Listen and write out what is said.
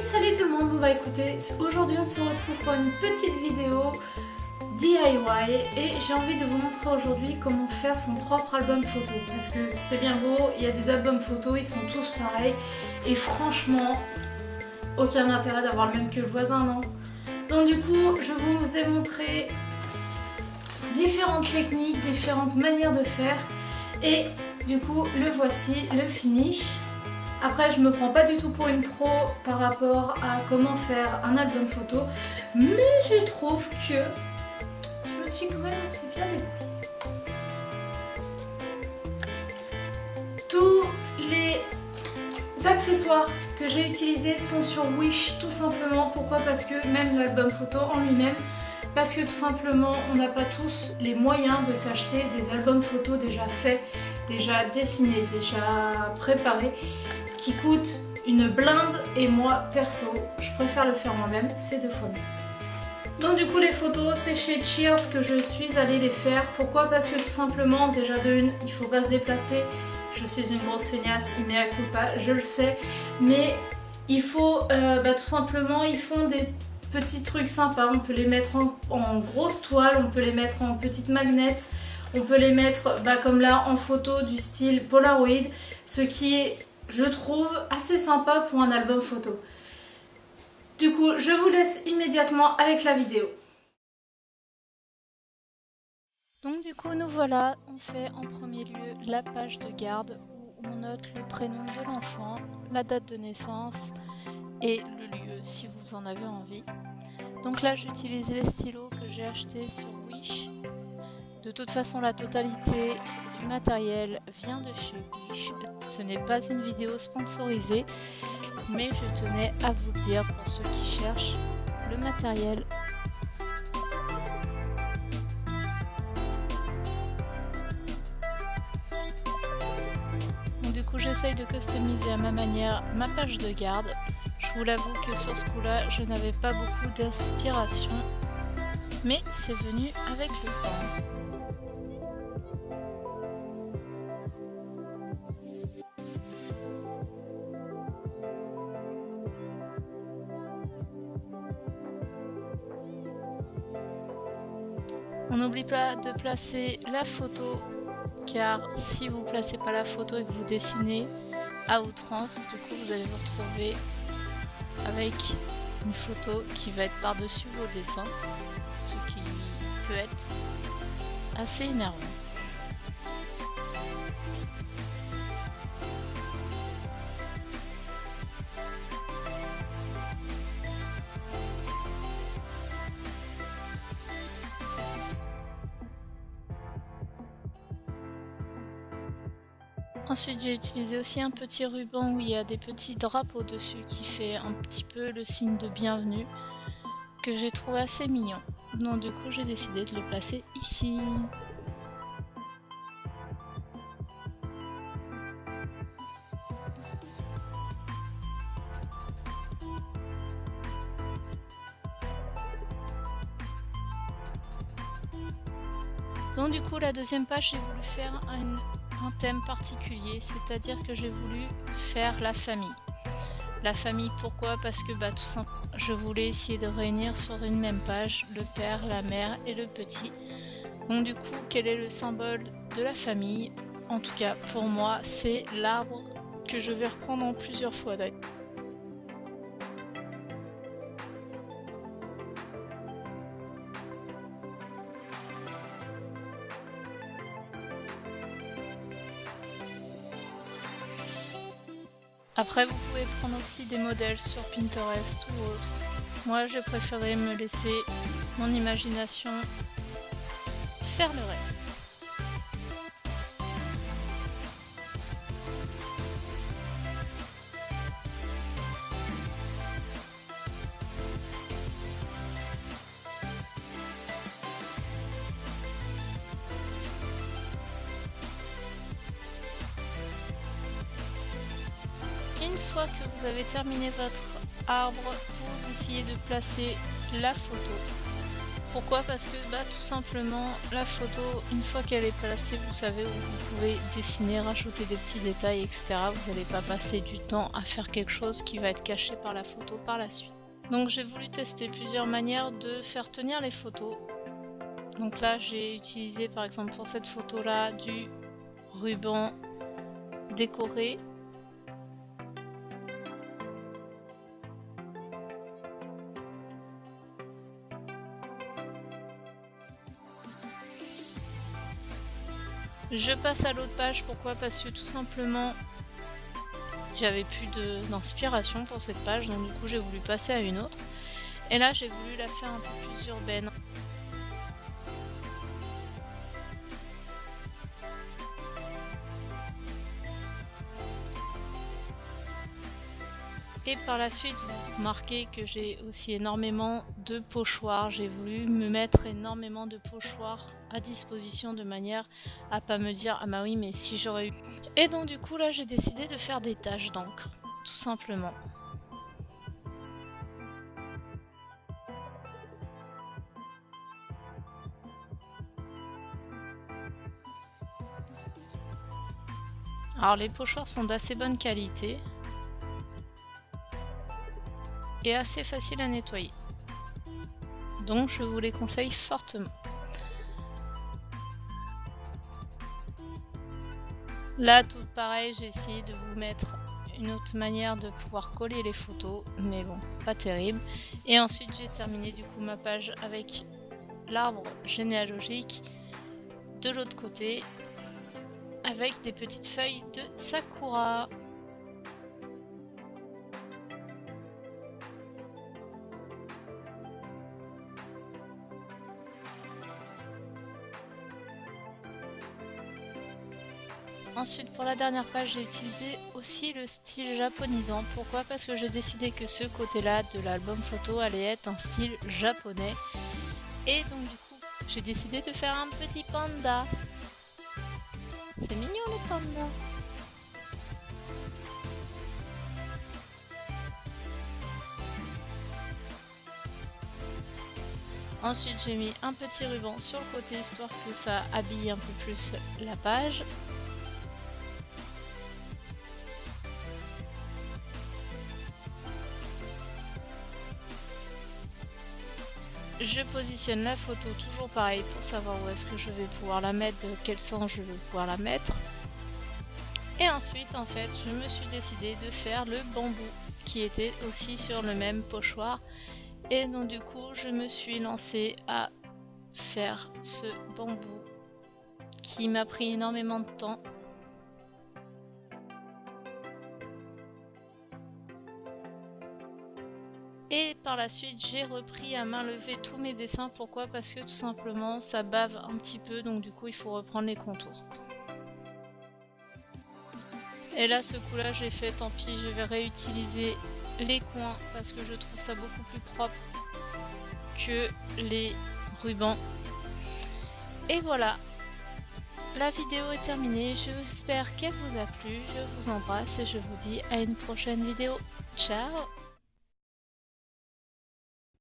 Salut tout le monde, bon bah écoutez, aujourd'hui on se retrouve pour une petite vidéo DIY et j'ai envie de vous montrer aujourd'hui comment faire son propre album photo parce que c'est bien beau, il y a des albums photos, ils sont tous pareils et franchement aucun intérêt d'avoir le même que le voisin, non? Donc du coup je vous ai montré différentes techniques, différentes manières de faire et du coup le voici, le finish. Après je me prends pas du tout pour une pro par rapport à comment faire un album photo, mais je trouve que je me suis quand même assez bien débrouillée. Tous les accessoires que j'ai utilisés sont sur Wish tout simplement. Pourquoi? Parce que même l'album photo en lui-même, parce que tout simplement on n'a pas tous les moyens de s'acheter des albums photos déjà faits, déjà dessinés, déjà préparés, qui coûtent une blinde et moi perso je préfère le faire moi-même, c'est 2 fois mieux. Donc du coup les photos c'est chez Cheers que je suis allée les faire. Pourquoi? Parce que tout simplement déjà de une il faut pas se déplacer, je suis une grosse feignasse, mea culpa, je le sais, mais il faut tout simplement ils font des petits trucs sympas, on peut les mettre en grosse toile, on peut les mettre en petites magnettes, on peut les mettre comme là en photo du style Polaroid, ce qui est je trouve assez sympa pour un album photo. Du coup, je vous laisse immédiatement avec la vidéo. Donc du coup, nous voilà, on fait en premier lieu la page de garde où on note le prénom de l'enfant, la date de naissance et le lieu si vous en avez envie. Donc là, j'utilise les stylos que j'ai achetés sur Wish. De toute façon, la totalité du matériel vient de chez Wish. Ce n'est pas une vidéo sponsorisée, mais je tenais à vous le dire pour ceux qui cherchent le matériel. Donc du coup, j'essaye de customiser à ma manière ma page de garde. Je vous l'avoue que sur ce coup-là, je n'avais pas beaucoup d'inspiration, mais c'est venu avec le temps. On n'oublie pas de placer la photo, car si vous ne placez pas la photo et que vous dessinez à outrance, du coup vous allez vous retrouver avec une photo qui va être par-dessus vos dessins, ce qui peut être assez énervant. Ensuite j'ai utilisé aussi un petit ruban où il y a des petits drapeaux dessus qui fait un petit peu le signe de bienvenue que j'ai trouvé assez mignon. Donc du coup j'ai décidé de le placer ici. Donc du coup la deuxième page j'ai voulu faire un thème particulier, c'est-à-dire que j'ai voulu faire la famille. La famille pourquoi? Parce que tout simplement je voulais essayer de réunir sur une même page le père, la mère et le petit. Donc du coup quel est le symbole de la famille? En tout cas pour moi c'est l'arbre que je vais reprendre en plusieurs fois d'ailleurs. Après vous pouvez prendre aussi des modèles sur Pinterest ou autre. Moi j'ai préféré me laisser mon imagination faire le reste. Une fois que vous avez terminé votre arbre, vous essayez de placer la photo Pourquoi? Parce que tout simplement la photo, une fois qu'elle est placée, vous savez où vous pouvez dessiner, rajouter des petits détails, etc. Vous n'allez pas passer du temps à faire quelque chose qui va être caché par la photo par la suite. Donc j'ai voulu tester plusieurs manières de faire tenir les photos. Donc là j'ai utilisé par exemple pour cette photo là du ruban décoré. Je passe à l'autre page, pourquoi? Parce que tout simplement j'avais plus d'inspiration pour cette page, donc du coup j'ai voulu passer à une autre. Et là j'ai voulu la faire un peu plus urbaine. Et par la suite, vous remarquez que j'ai aussi énormément de pochoirs. J'ai voulu me mettre énormément de pochoirs à disposition de manière à pas me dire ah bah oui mais si j'aurais eu. Et donc du coup là j'ai décidé de faire des taches d'encre, tout simplement. Alors les pochoirs sont d'assez bonne qualité et assez facile à nettoyer. Donc je vous les conseille fortement. Là tout pareil, j'ai essayé de vous mettre une autre manière de pouvoir coller les photos, mais bon, pas terrible. Et ensuite j'ai terminé du coup ma page avec l'arbre généalogique de l'autre côté avec des petites feuilles de sakura. Ensuite pour la dernière page j'ai utilisé aussi le style japonisant. Pourquoi? Parce que j'ai décidé que ce côté là de l'album photo allait être un style japonais. Et donc du coup j'ai décidé de faire un petit panda. C'est mignon les pandas. Ensuite j'ai mis un petit ruban sur le côté histoire que ça habille un peu plus la page. Je positionne la photo toujours pareil pour savoir où est-ce que je vais pouvoir la mettre, de quel sens je vais pouvoir la mettre. Et ensuite en fait je me suis décidé de faire le bambou qui était aussi sur le même pochoir. Et donc du coup je me suis lancée à faire ce bambou qui m'a pris énormément de temps. Et par la suite j'ai repris à main levée tous mes dessins. Pourquoi? Parce que tout simplement ça bave un petit peu, donc du coup il faut reprendre les contours. Et là ce coup là j'ai fait tant pis, je vais réutiliser les coins parce que je trouve ça beaucoup plus propre que les rubans. Et voilà, la vidéo est terminée, j'espère qu'elle vous a plu, je vous embrasse et je vous dis à une prochaine vidéo. Ciao!